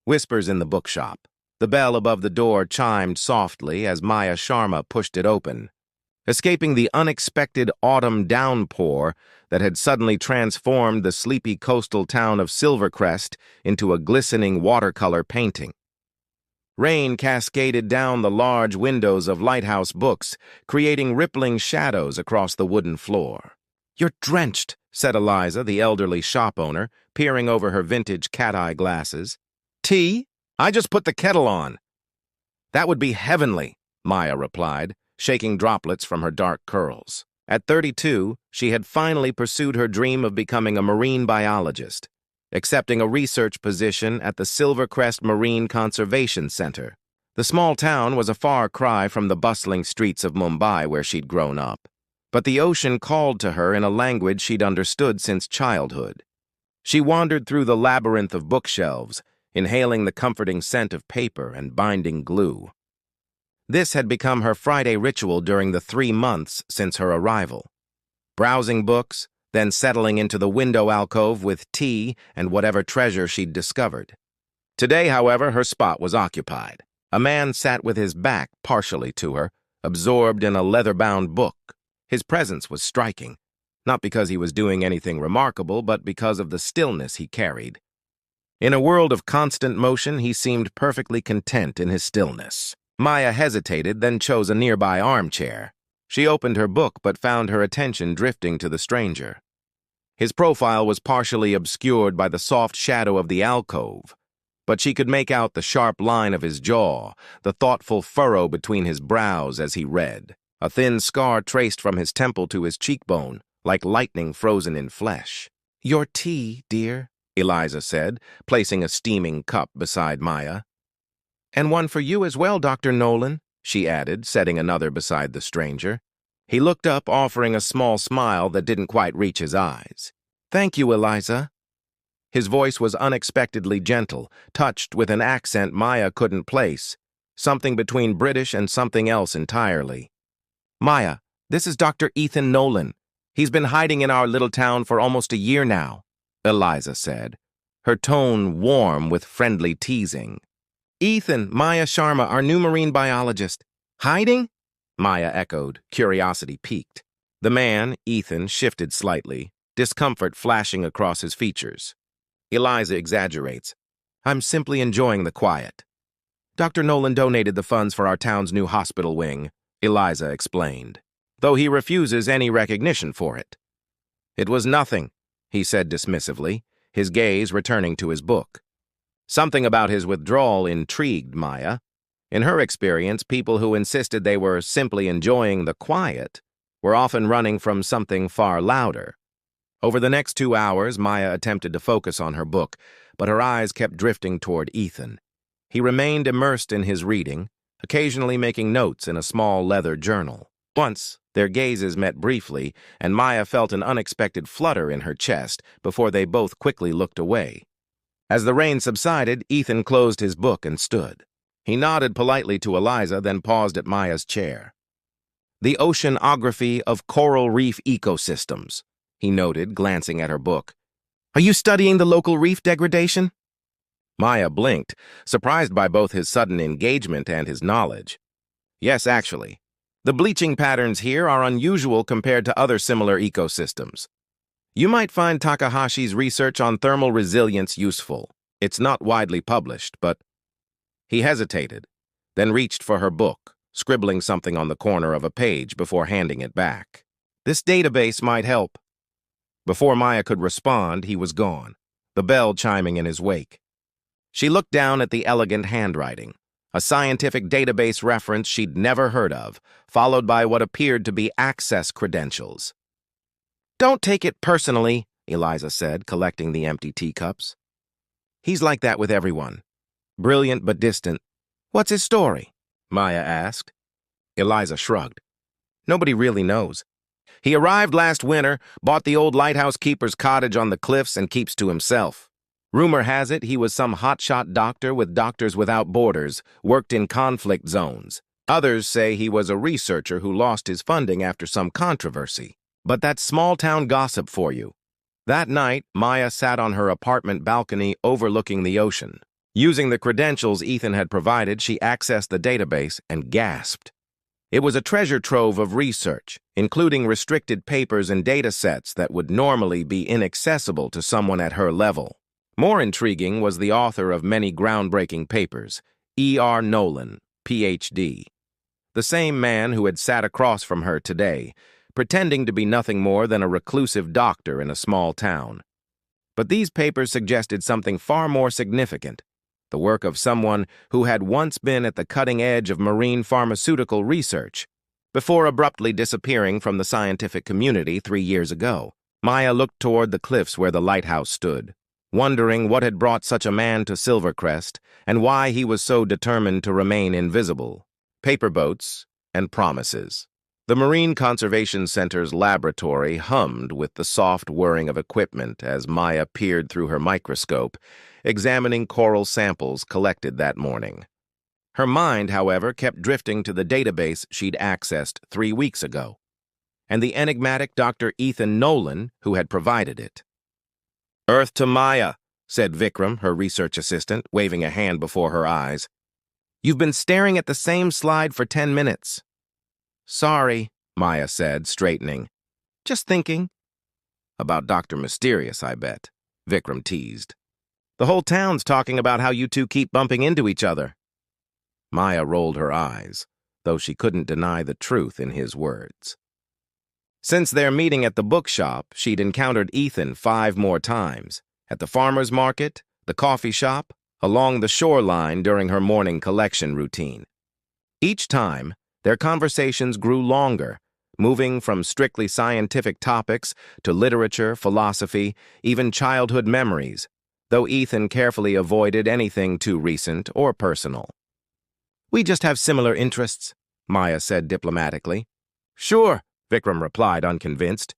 Whispers in the bookshop. The bell above the door chimed softly as Maya Sharma pushed it open. Escaping the unexpected autumn downpour that had suddenly transformed the sleepy coastal town of Silvercrest into a glistening watercolor painting. Rain cascaded down the large windows of Lighthouse Books, creating rippling shadows across the wooden floor. "You're drenched," said Eliza, the elderly shop owner, peering over her vintage cat-eye glasses. "Tea? I just put the kettle on." "That would be heavenly," Maya replied, shaking droplets from her dark curls. At 32, she had finally pursued her dream of becoming a marine biologist, accepting a research position at the Silvercrest Marine Conservation Center. The small town was a far cry from the bustling streets of Mumbai where she'd grown up, but the ocean called to her in a language she'd understood since childhood. She wandered through the labyrinth of bookshelves, inhaling the comforting scent of paper and binding glue. This had become her Friday ritual during the 3 months since her arrival. Browsing books, then settling into the window alcove with tea and whatever treasure she'd discovered. Today, however, her spot was occupied. A man sat with his back partially to her, absorbed in a leather-bound book. His presence was striking, not because he was doing anything remarkable, but because of the stillness he carried. In a world of constant motion, he seemed perfectly content in his stillness. Maya hesitated, then chose a nearby armchair. She opened her book but found her attention drifting to the stranger. His profile was partially obscured by the soft shadow of the alcove, but she could make out the sharp line of his jaw, the thoughtful furrow between his brows as he read. A thin scar traced from his temple to his cheekbone, like lightning frozen in flesh. "Your tea, dear," Eliza said, placing a steaming cup beside Maya. "And one for you as well, Dr. Nolan," she added, setting another beside the stranger. He looked up, offering a small smile that didn't quite reach his eyes. "Thank you, Eliza." His voice was unexpectedly gentle, touched with an accent Maya couldn't place, something between British and something else entirely. "Maya, this is Dr. Ethan Nolan. He's been hiding in our little town for almost a year now," Eliza said, her tone warm with friendly teasing. "Ethan, Maya Sharma, our new marine biologist. Hiding?" Maya echoed, curiosity piqued. The man, Ethan, shifted slightly, discomfort flashing across his features. Eliza exaggerates. "I'm simply enjoying the quiet. Dr. Nolan donated the funds for our town's new hospital wing," Eliza explained, "though he refuses any recognition for it." "It was nothing," he said dismissively, his gaze returning to his book. Something about his withdrawal intrigued Maya. In her experience, people who insisted they were simply enjoying the quiet were often running from something far louder. Over the next 2 hours, Maya attempted to focus on her book, but her eyes kept drifting toward Ethan. He remained immersed in his reading, occasionally making notes in a small leather journal. Once, their gazes met briefly, and Maya felt an unexpected flutter in her chest before they both quickly looked away. As the rain subsided, Ethan closed his book and stood. He nodded politely to Eliza, then paused at Maya's chair. "The oceanography of coral reef ecosystems," he noted, glancing at her book. "Are you studying the local reef degradation?" Maya blinked, surprised by both his sudden engagement and his knowledge. "Yes, actually. The bleaching patterns here are unusual compared to other similar ecosystems. You might find Takahashi's research on thermal resilience useful. It's not widely published, but—" He hesitated, then reached for her book, scribbling something on the corner of a page before handing it back. "This database might help." Before Maya could respond, he was gone, the bell chiming in his wake. She looked down at the elegant handwriting, a scientific database reference she'd never heard of, followed by what appeared to be access credentials. "Don't take it personally," Eliza said, collecting the empty teacups. "He's like that with everyone. Brilliant but distant." "What's his story?" Maya asked. Eliza shrugged. "Nobody really knows. He arrived last winter, bought the old lighthouse keeper's cottage on the cliffs, and keeps to himself. Rumor has it he was some hotshot doctor with Doctors Without Borders, worked in conflict zones. Others say he was a researcher who lost his funding after some controversy. But that's small-town gossip for you." That night, Maya sat on her apartment balcony overlooking the ocean. Using the credentials Ethan had provided, she accessed the database and gasped. It was a treasure trove of research, including restricted papers and data sets that would normally be inaccessible to someone at her level. More intriguing was the author of many groundbreaking papers, E.R. Nolan, Ph.D., the same man who had sat across from her today, pretending to be nothing more than a reclusive doctor in a small town. But these papers suggested something far more significant, the work of someone who had once been at the cutting edge of marine pharmaceutical research, before abruptly disappearing from the scientific community 3 years ago. Maya looked toward the cliffs where the lighthouse stood, wondering what had brought such a man to Silvercrest and why he was so determined to remain invisible. Paper boats and promises. The Marine Conservation Center's laboratory hummed with the soft whirring of equipment as Maya peered through her microscope, examining coral samples collected that morning. Her mind, however, kept drifting to the database she'd accessed 3 weeks ago, and the enigmatic Dr. Ethan Nolan who had provided it. "Earth to Maya," said Vikram, her research assistant, waving a hand before her eyes. "You've been staring at the same slide for 10 minutes. "Sorry," Maya said, straightening. "Just thinking." "About Dr. Mysterious, I bet," Vikram teased. "The whole town's talking about how you two keep bumping into each other." Maya rolled her eyes, though she couldn't deny the truth in his words. Since their meeting at the bookshop, she'd encountered Ethan 5 more times, at the farmer's market, the coffee shop, along the shoreline during her morning collection routine. Each time, their conversations grew longer, moving from strictly scientific topics to literature, philosophy, even childhood memories, though Ethan carefully avoided anything too recent or personal. "We just have similar interests," Maya said diplomatically. "Sure," Vikram replied, unconvinced.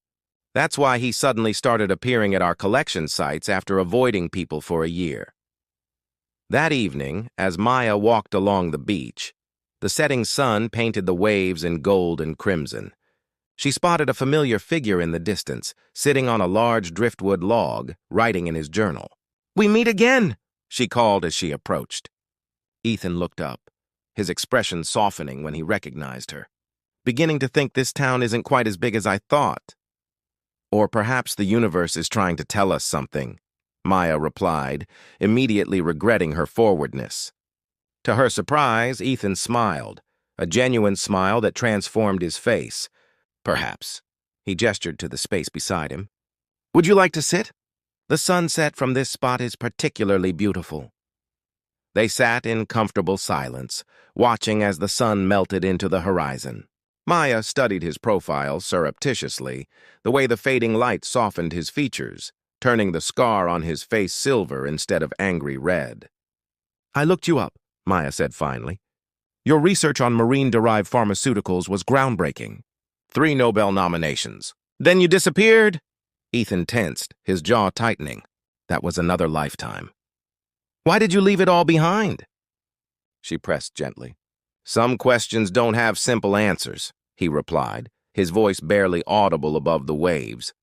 "That's why he suddenly started appearing at our collection sites after avoiding people for a year." That evening, as Maya walked along the beach, the setting sun painted the waves in gold and crimson. She spotted a familiar figure in the distance, sitting on a large driftwood log, writing in his journal. "We meet again," she called as she approached. Ethan looked up, his expression softening when he recognized her. "Beginning to think this town isn't quite as big as I thought." "Or perhaps the universe is trying to tell us something," Maya replied, immediately regretting her forwardness. To her surprise, Ethan smiled, a genuine smile that transformed his face. "Perhaps." He gestured to the space beside him. "Would you like to sit? The sunset from this spot is particularly beautiful." They sat in comfortable silence, watching as the sun melted into the horizon. Maya studied his profile surreptitiously, the way the fading light softened his features, turning the scar on his face silver instead of angry red. "I looked you up," Maya said finally. "Your research on marine-derived pharmaceuticals was groundbreaking. 3 Nobel nominations. Then you disappeared?" Ethan tensed, his jaw tightening. That was another lifetime. "Why did you leave it all behind?" She pressed gently. "Some questions don't have simple answers," he replied, his voice barely audible above the waves.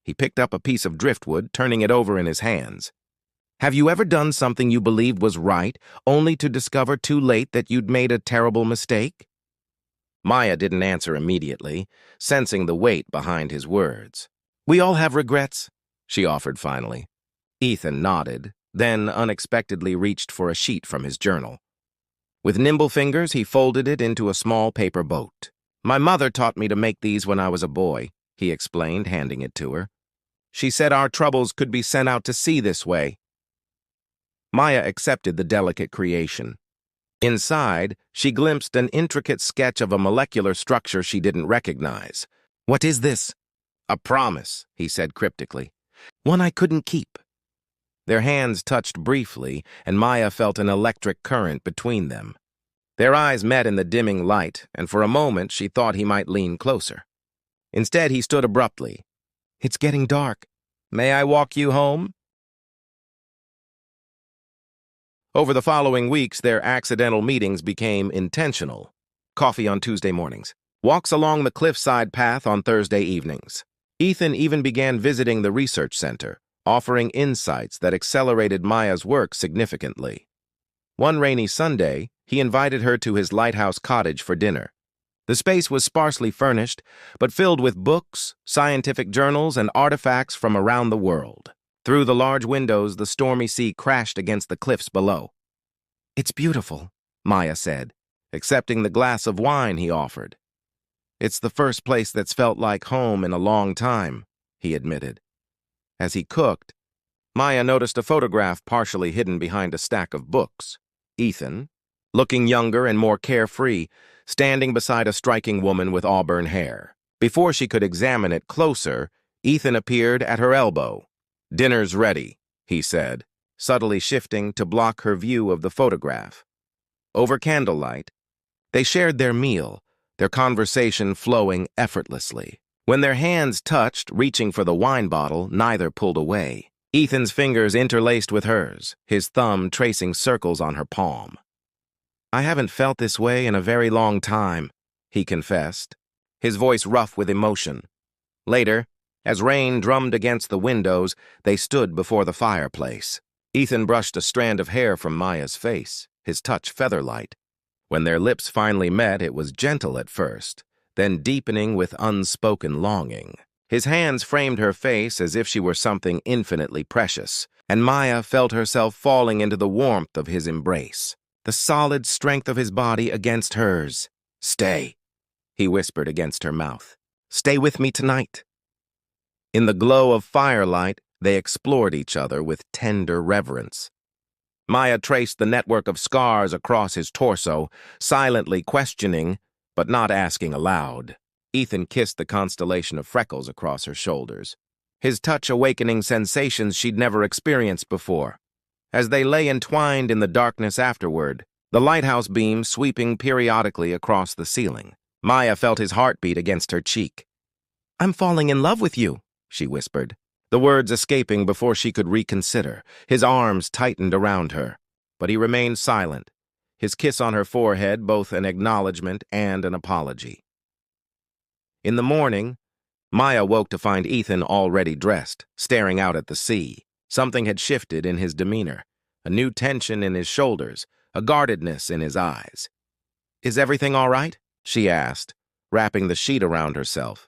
He picked up a piece of driftwood, turning it over in his hands. "Have you ever done something you believed was right, only to discover too late that you'd made a terrible mistake?" Maya didn't answer immediately, sensing the weight behind his words. "We all have regrets," she offered finally. Ethan nodded, then unexpectedly reached for a sheet from his journal. With nimble fingers, he folded it into a small paper boat. "My mother taught me to make these when I was a boy," he explained, handing it to her. "She said our troubles could be sent out to sea this way." Maya accepted the delicate creation. Inside, she glimpsed an intricate sketch of a molecular structure she didn't recognize. "What is this?" "A promise," he said cryptically. "One I couldn't keep." Their hands touched briefly, and Maya felt an electric current between them. Their eyes met in the dimming light, and for a moment she thought he might lean closer. Instead, he stood abruptly. "It's getting dark. May I walk you home?" Over the following weeks, their accidental meetings became intentional. Coffee on Tuesday mornings. Walks along the cliffside path on Thursday evenings. Ethan even began visiting the research center, offering insights that accelerated Maya's work significantly. One rainy Sunday, he invited her to his lighthouse cottage for dinner. The space was sparsely furnished, but filled with books, scientific journals, and artifacts from around the world. Through the large windows, the stormy sea crashed against the cliffs below. "It's beautiful," Maya said, accepting the glass of wine he offered. "It's the first place that's felt like home in a long time," he admitted. As he cooked, Maya noticed a photograph partially hidden behind a stack of books. Ethan, looking younger and more carefree, standing beside a striking woman with auburn hair. Before she could examine it closer, Ethan appeared at her elbow. "Dinner's ready," he said, subtly shifting to block her view of the photograph. Over candlelight, they shared their meal, their conversation flowing effortlessly. When their hands touched, reaching for the wine bottle, neither pulled away. Ethan's fingers interlaced with hers, his thumb tracing circles on her palm. "I haven't felt this way in a very long time," he confessed, his voice rough with emotion. Later, as rain drummed against the windows, they stood before the fireplace. Ethan brushed a strand of hair from Maya's face, his touch feather-light. When their lips finally met, it was gentle at first, then deepening with unspoken longing. His hands framed her face as if she were something infinitely precious, and Maya felt herself falling into the warmth of his embrace, the solid strength of his body against hers. "Stay," he whispered against her mouth. "Stay with me tonight." In the glow of firelight, they explored each other with tender reverence. Maya traced the network of scars across his torso, silently questioning, but not asking aloud. Ethan kissed the constellation of freckles across her shoulders, his touch awakening sensations she'd never experienced before. As they lay entwined in the darkness afterward, the lighthouse beam sweeping periodically across the ceiling, Maya felt his heartbeat against her cheek. "I'm falling in love with you," she whispered, the words escaping before she could reconsider. His arms tightened around her, but he remained silent, his kiss on her forehead both an acknowledgement and an apology. In the morning, Maya woke to find Ethan already dressed, staring out at the sea. Something had shifted in his demeanor, a new tension in his shoulders, a guardedness in his eyes. "Is everything all right?" she asked, wrapping the sheet around herself.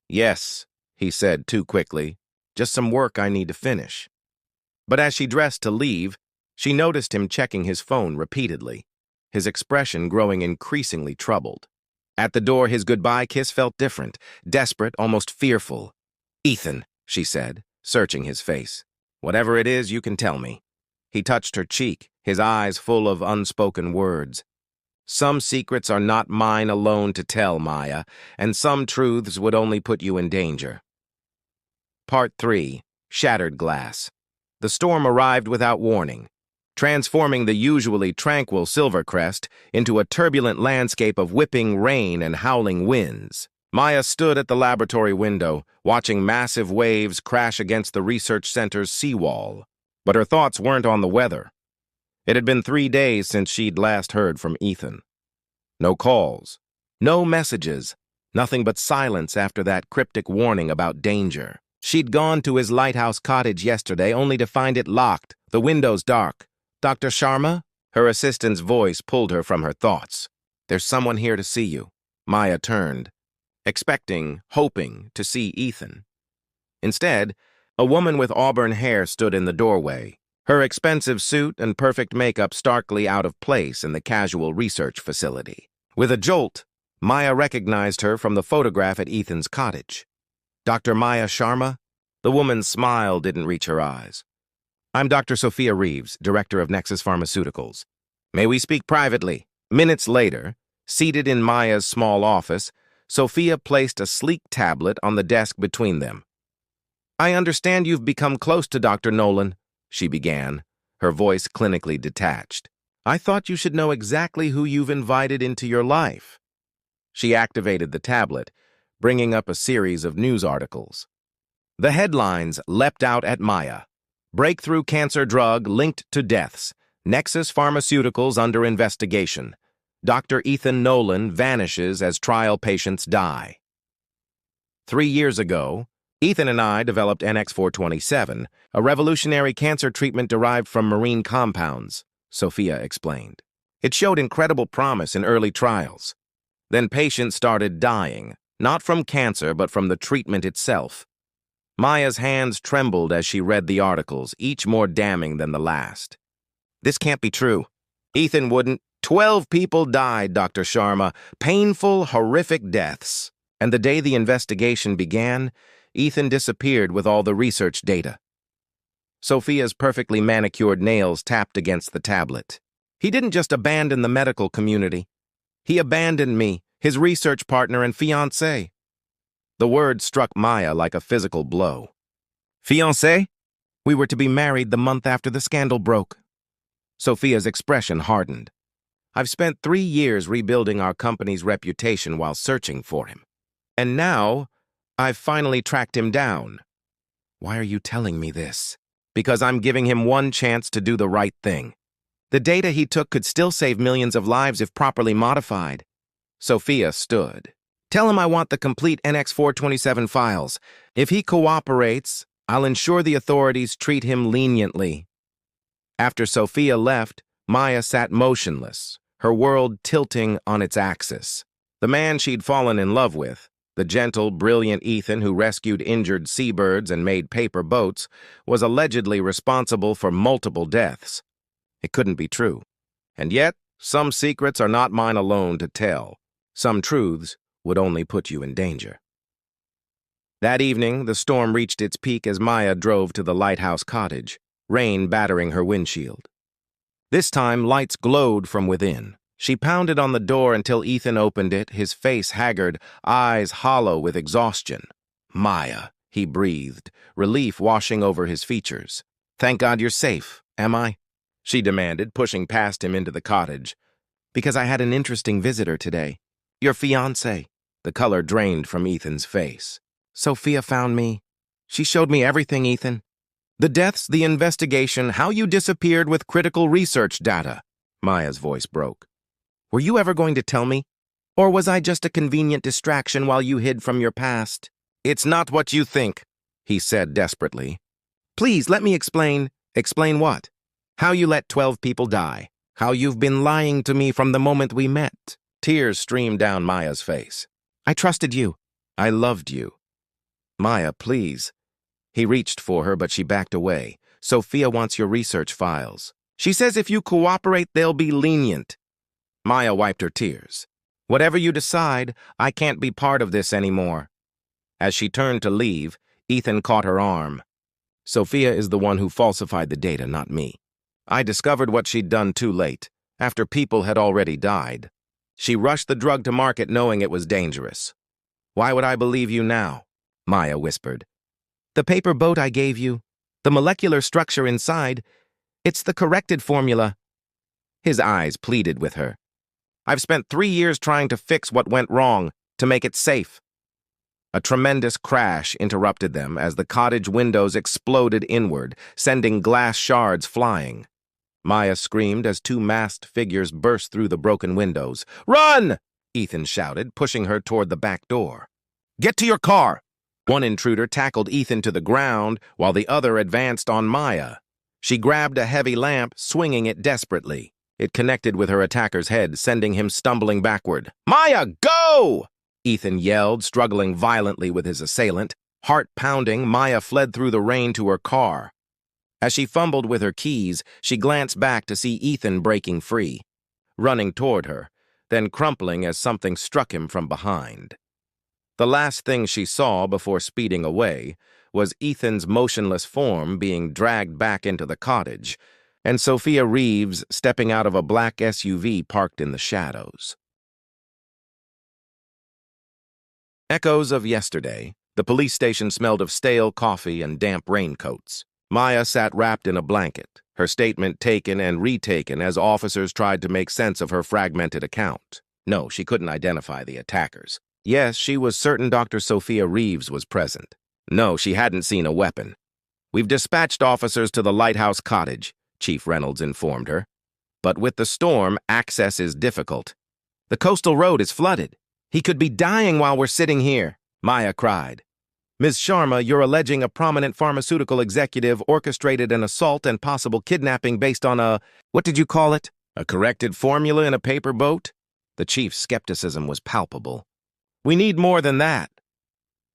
"Yes," he said too quickly. "Just some work I need to finish." But as she dressed to leave, she noticed him checking his phone repeatedly, his expression growing increasingly troubled. At the door, his goodbye kiss felt different, desperate, almost fearful. "Ethan," she said, searching his face. "Whatever it is, you can tell me." He touched her cheek, his eyes full of unspoken words. "Some secrets are not mine alone to tell, Maya, and some truths would only put you in danger." Part 3. Shattered Glass. The storm arrived without warning, transforming the usually tranquil Silvercrest into a turbulent landscape of whipping rain and howling winds. Maya stood at the laboratory window, watching massive waves crash against the research center's seawall. But her thoughts weren't on the weather. It had been 3 days since she'd last heard from Ethan. No calls, no messages, nothing but silence after that cryptic warning about danger. She'd gone to his lighthouse cottage yesterday only to find it locked, the windows dark. "Dr. Sharma?" Her assistant's voice pulled her from her thoughts. "There's someone here to see you." Maya turned, expecting, hoping to see Ethan. Instead, a woman with auburn hair stood in the doorway, her expensive suit and perfect makeup starkly out of place in the casual research facility. With a jolt, Maya recognized her from the photograph at Ethan's cottage. "Dr. Maya Sharma?" The woman's smile didn't reach her eyes. "I'm Dr. Sophia Reeves, director of Nexus Pharmaceuticals. May we speak privately?" Minutes later, seated in Maya's small office, Sophia placed a sleek tablet on the desk between them. "I understand you've become close to Dr. Nolan," she began, her voice clinically detached. "I thought you should know exactly who you've invited into your life." She activated the tablet, bringing up a series of news articles. The headlines leapt out at Maya. "Breakthrough cancer drug linked to deaths. Nexus Pharmaceuticals under investigation. Dr. Ethan Nolan vanishes as trial patients die." 3 years ago, Ethan and I developed NX-427, a revolutionary cancer treatment derived from marine compounds, Sophia explained. It showed incredible promise in early trials. Then patients started dying, not from cancer but from the treatment itself. Maya's hands trembled as she read the articles, each more damning than the last. This can't be true. Ethan wouldn't. 12 people died, Dr. Sharma. Painful, horrific deaths. And the day the investigation began, Ethan disappeared with all the research data. Sophia's perfectly manicured nails tapped against the tablet. He didn't just abandon the medical community. He abandoned me, his research partner and fiancé. The word struck Maya like a physical blow. Fiancé? We were to be married the month after the scandal broke. Sophia's expression hardened. I've spent 3 years rebuilding our company's reputation while searching for him. And now, I've finally tracked him down. Why are you telling me this? Because I'm giving him one chance to do the right thing. The data he took could still save millions of lives if properly modified. Sophia stood. Tell him I want the complete NX-427 files. If he cooperates, I'll ensure the authorities treat him leniently. After Sophia left, Maya sat motionless, her world tilting on its axis. The man she'd fallen in love with, the gentle, brilliant Ethan who rescued injured seabirds and made paper boats, was allegedly responsible for multiple deaths. It couldn't be true. And yet, some secrets are not mine alone to tell. Some truths would only put you in danger. That evening, the storm reached its peak as Maya drove to the lighthouse cottage, rain battering her windshield. This time, lights glowed from within. She pounded on the door until Ethan opened it, his face haggard, eyes hollow with exhaustion. Maya, he breathed, relief washing over his features. Thank God you're safe, am I? She demanded, pushing past him into the cottage. Because I had an interesting visitor today. Your fiancé. The color drained from Ethan's face. Sophia found me. She showed me everything, Ethan. The deaths, the investigation, how you disappeared with critical research data. Maya's voice broke. Were you ever going to tell me? Or was I just a convenient distraction while you hid from your past? It's not what you think, he said desperately. Please, let me explain. Explain what? How you let 12 people die. How you've been lying to me from the moment we met. Tears streamed down Maya's face. I trusted you. I loved you. Maya, please. He reached for her, but she backed away. Sophia wants your research files. She says if you cooperate, they'll be lenient. Maya wiped her tears. Whatever you decide, I can't be part of this anymore. As she turned to leave, Ethan caught her arm. Sophia is the one who falsified the data, not me. I discovered what she'd done too late, after people had already died. She rushed the drug to market knowing it was dangerous. Why would I believe you now? Maya whispered. The paper boat I gave you, the molecular structure inside, it's the corrected formula. His eyes pleaded with her. I've spent 3 years trying to fix what went wrong, to make it safe. A tremendous crash interrupted them as the cottage windows exploded inward, sending glass shards flying. Maya screamed as 2 masked figures burst through the broken windows. Run! Ethan shouted, pushing her toward the back door. Get to your car! One intruder tackled Ethan to the ground while the other advanced on Maya. She grabbed a heavy lamp, swinging it desperately. It connected with her attacker's head, sending him stumbling backward. Maya, go! Ethan yelled, struggling violently with his assailant. Heart pounding, Maya fled through the rain to her car. As she fumbled with her keys, she glanced back to see Ethan breaking free, running toward her, then crumpling as something struck him from behind. The last thing she saw before speeding away was Ethan's motionless form being dragged back into the cottage, and Sophia Reeves stepping out of a black SUV parked in the shadows. Echoes of yesterday. The police station smelled of stale coffee and damp raincoats. Maya sat wrapped in a blanket, her statement taken and retaken as officers tried to make sense of her fragmented account. No, she couldn't identify the attackers. Yes, she was certain Dr. Sophia Reeves was present. No, she hadn't seen a weapon. We've dispatched officers to the lighthouse cottage, Chief Reynolds informed her. But with the storm, access is difficult. The coastal road is flooded. He could be dying while we're sitting here, Maya cried. Ms. Sharma, you're alleging a prominent pharmaceutical executive orchestrated an assault and possible kidnapping based on what did you call it? A corrected formula in a paper boat? The chief's skepticism was palpable. We need more than that.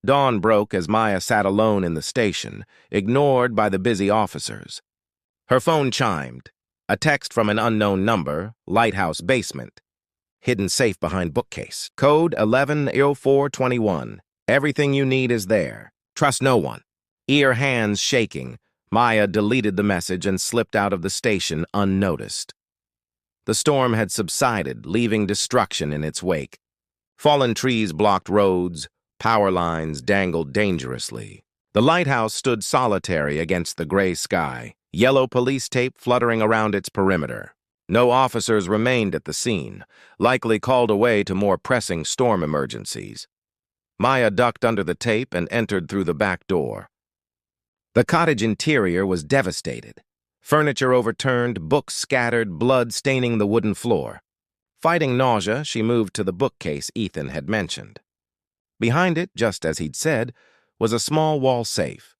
Dawn broke as Maya sat alone in the station, ignored by the busy officers. Her phone chimed. A text from an unknown number, lighthouse basement. Hidden safe behind bookcase. Code 110421. Everything you need is there. Trust no one. Hands shaking, Maya deleted the message and slipped out of the station unnoticed. The storm had subsided, leaving destruction in its wake. Fallen trees blocked roads, power lines dangled dangerously. The lighthouse stood solitary against the gray sky, yellow police tape fluttering around its perimeter. No officers remained at the scene, likely called away to more pressing storm emergencies. Maya ducked under the tape and entered through the back door. The cottage interior was devastated. Furniture overturned, books scattered, blood staining the wooden floor. Fighting nausea, she moved to the bookcase Ethan had mentioned. Behind it, just as he'd said, was a small wall safe.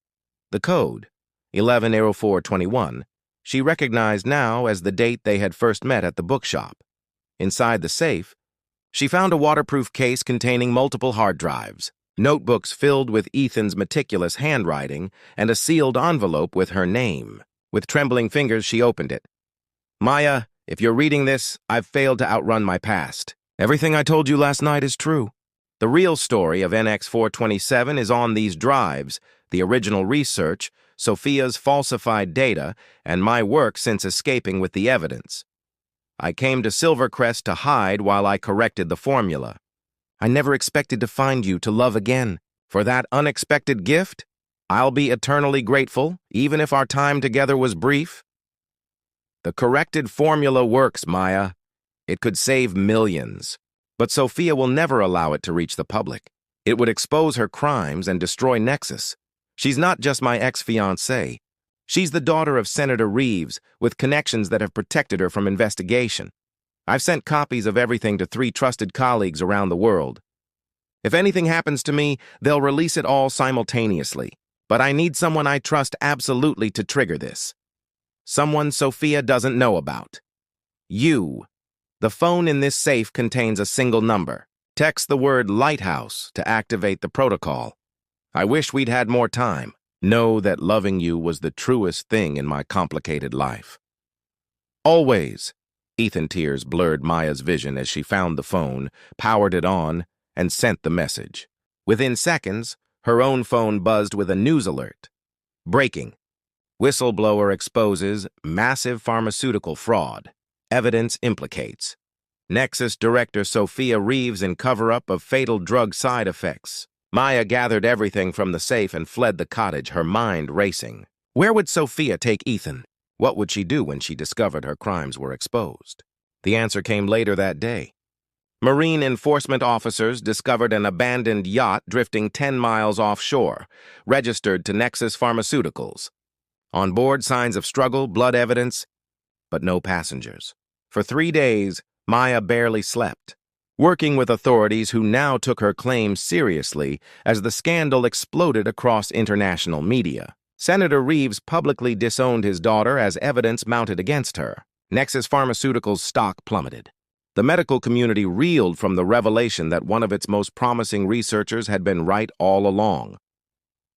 The code, 110421, she recognized now as the date they had first met at the bookshop. Inside the safe, she found a waterproof case containing multiple hard drives, notebooks filled with Ethan's meticulous handwriting, and a sealed envelope with her name. With trembling fingers, she opened it. Maya, if you're reading this, I've failed to outrun my past. Everything I told you last night is true. The real story of NX-427 is on these drives, the original research, Sophia's falsified data, and my work since escaping with the evidence. I came to Silvercrest to hide while I corrected the formula. I never expected to find you to love again. For that unexpected gift, I'll be eternally grateful, even if our time together was brief. The corrected formula works, Maya. It could save millions. But Sophia will never allow it to reach the public. It would expose her crimes and destroy Nexus. She's not just my ex-fiancée. She's the daughter of Senator Reeves, with connections that have protected her from investigation. I've sent copies of everything to 3 trusted colleagues around the world. If anything happens to me, they'll release it all simultaneously. But I need someone I trust absolutely to trigger this. Someone Sophia doesn't know about. You. The phone in this safe contains a single number. Text the word lighthouse to activate the protocol. I wish we'd had more time. Know that loving you was the truest thing in my complicated life. Always. Ethan tears blurred Maya's vision as she found the phone, powered it on, and sent the message. Within seconds, her own phone buzzed with a news alert. Breaking. Whistleblower exposes massive pharmaceutical fraud. Evidence implicates. Nexus Director Sophia Reeves in cover-up of fatal drug side effects. Maya gathered everything from the safe and fled the cottage, her mind racing. Where would Sophia take Ethan? What would she do when she discovered her crimes were exposed? The answer came later that day. Marine enforcement officers discovered an abandoned yacht drifting 10 miles offshore, registered to Nexus Pharmaceuticals. On board, signs of struggle, blood evidence, but no passengers. For 3 days, Maya barely slept, working with authorities who now took her claims seriously as the scandal exploded across international media. Senator Reeves publicly disowned his daughter as evidence mounted against her. Nexus Pharmaceuticals' stock plummeted. The medical community reeled from the revelation that one of its most promising researchers had been right all along.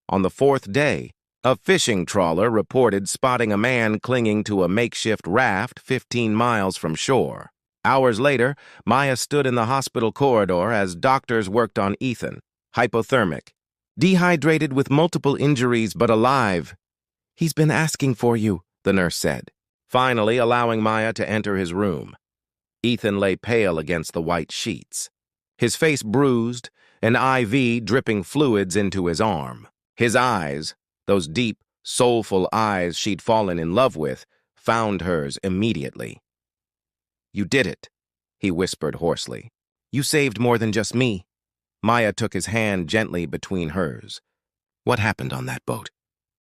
On the 4th day, a fishing trawler reported spotting a man clinging to a makeshift raft 15 miles from shore. Hours later, Maya stood in the hospital corridor as doctors worked on Ethan, hypothermic, dehydrated with multiple injuries but alive. He's been asking for you, the nurse said, finally allowing Maya to enter his room. Ethan lay pale against the white sheets, his face bruised, an IV dripping fluids into his arm. His eyes, those deep, soulful eyes she'd fallen in love with, found hers immediately. You did it, he whispered hoarsely. You saved more than just me. Maya took his hand gently between hers. What happened on that boat?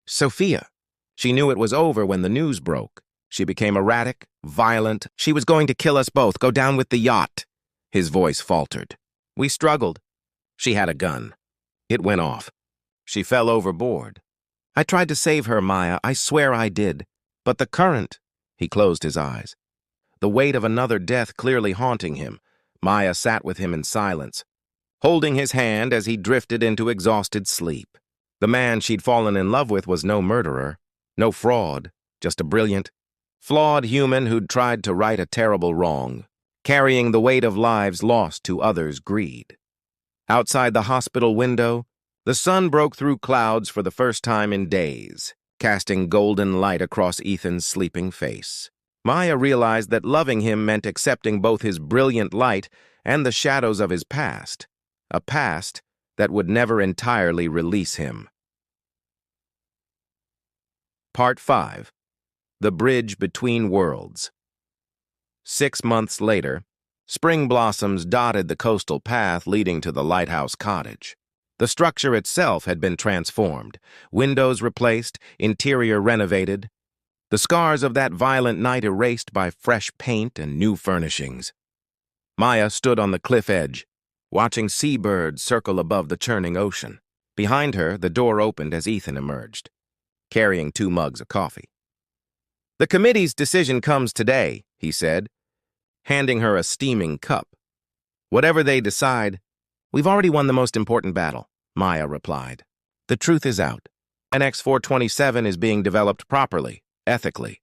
Sophia. She knew it was over when the news broke. She became erratic, violent. She was going to kill us both, go down with the yacht. His voice faltered. We struggled. She had a gun. It went off. She fell overboard. I tried to save her, Maya. I swear I did. But the current. He closed his eyes. The weight of another death clearly haunting him. Maya sat with him in silence, holding his hand as he drifted into exhausted sleep. The man she'd fallen in love with was no murderer, no fraud, just a brilliant, flawed human who'd tried to right a terrible wrong, carrying the weight of lives lost to others' greed. Outside the hospital window, the sun broke through clouds for the first time in days, casting golden light across Ethan's sleeping face. Maya realized that loving him meant accepting both his brilliant light and the shadows of his past, a past that would never entirely release him. Part 5. The Bridge Between Worlds. 6 months later, spring blossoms dotted the coastal path leading to the lighthouse cottage. The structure itself had been transformed, windows replaced, interior renovated, the scars of that violent night erased by fresh paint and new furnishings. Maya stood on the cliff edge, watching seabirds circle above the churning ocean. Behind her, the door opened as Ethan emerged, carrying 2 mugs of coffee. "The committee's decision comes today," he said, handing her a steaming cup. "Whatever they decide, we've already won the most important battle," Maya replied. "The truth is out. NX-427 is being developed properly, ethically."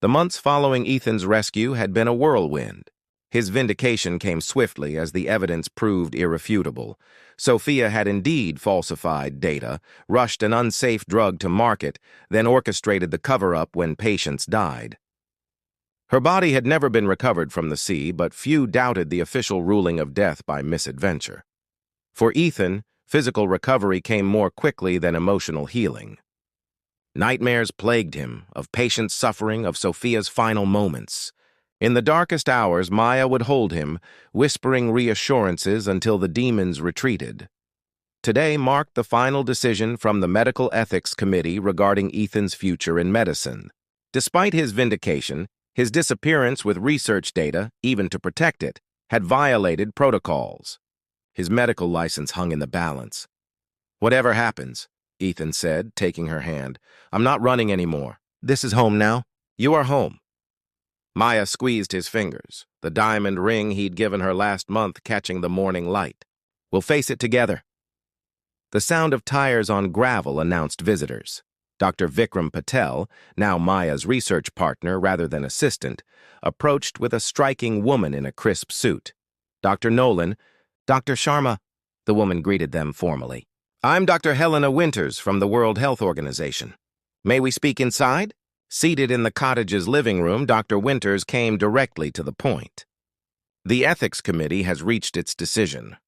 The months following Ethan's rescue had been a whirlwind. His vindication came swiftly as the evidence proved irrefutable. Sophia had indeed falsified data, rushed an unsafe drug to market, then orchestrated the cover-up when patients died. Her body had never been recovered from the sea, but few doubted the official ruling of death by misadventure. For Ethan, physical recovery came more quickly than emotional healing. Nightmares plagued him, of patients suffering, of Sophia's final moments. In the darkest hours, Maya would hold him, whispering reassurances until the demons retreated. Today marked the final decision from the Medical Ethics Committee regarding Ethan's future in medicine. Despite his vindication, his disappearance with research data, even to protect it, had violated protocols. His medical license hung in the balance. "Whatever happens," Ethan said, taking her hand, "I'm not running anymore. This is home now. You are home." Maya squeezed his fingers, the diamond ring he'd given her last month catching the morning light. "We'll face it together." The sound of tires on gravel announced visitors. Dr. Vikram Patel, now Maya's research partner rather than assistant, approached with a striking woman in a crisp suit. "Dr. Nolan, Dr. Sharma," the woman greeted them formally. "I'm Dr. Helena Winters from the World Health Organization. May we speak inside?" Seated in the cottage's living room, Dr. Winters came directly to the point. "The Ethics Committee has reached its decision.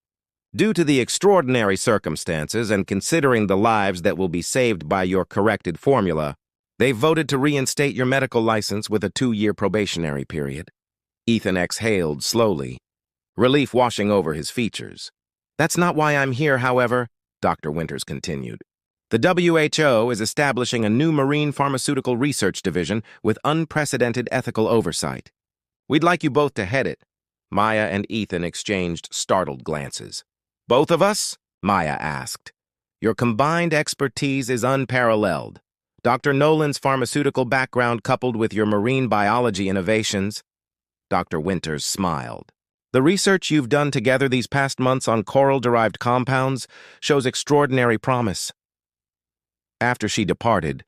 Due to the extraordinary circumstances and considering the lives that will be saved by your corrected formula, they've voted to reinstate your medical license with a 2-year probationary period." Ethan exhaled slowly, relief washing over his features. "That's not why I'm here, however," Dr. Winters continued. "The WHO is establishing a new marine pharmaceutical research division with unprecedented ethical oversight. We'd like you both to head it." Maya and Ethan exchanged startled glances. "Both of us?" Maya asked. "Your combined expertise is unparalleled. Dr. Nolan's pharmaceutical background coupled with your marine biology innovations." Dr. Winters smiled. "The research you've done together these past months on coral-derived compounds shows extraordinary promise." After she departed,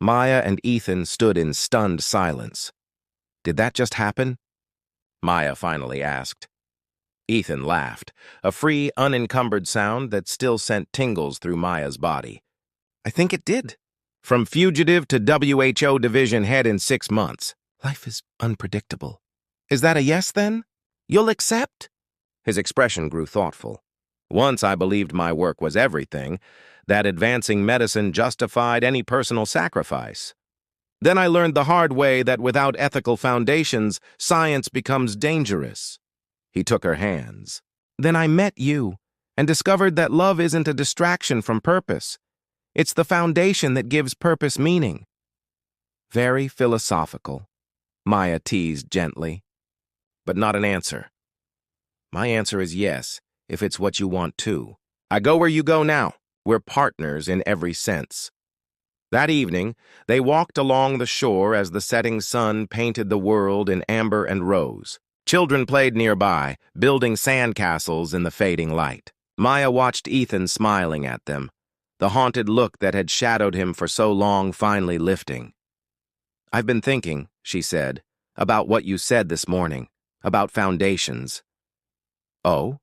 Maya and Ethan stood in stunned silence. "Did that just happen?" Maya finally asked. Ethan laughed, a free, unencumbered sound that still sent tingles through Maya's body. "I think it did. From fugitive to WHO division head in 6 months. Life is unpredictable. Is that a yes, then? You'll accept?" His expression grew thoughtful. "Once I believed my work was everything, that advancing medicine justified any personal sacrifice. Then I learned the hard way that without ethical foundations, science becomes dangerous." He took her hands. "Then I met you and discovered that love isn't a distraction from purpose. It's the foundation that gives purpose meaning." "Very philosophical," Maya teased gently. "But not an answer." "My answer is yes, if it's what you want too. I go where you go now. We're partners in every sense. That evening, they walked along the shore as the setting sun painted the world in amber and rose. Children played nearby, building sandcastles in the fading light. Maya watched Ethan smiling at them, the haunted look that had shadowed him for so long finally lifting. "I've been thinking," she said, "about what you said this morning, about foundations." "Oh?"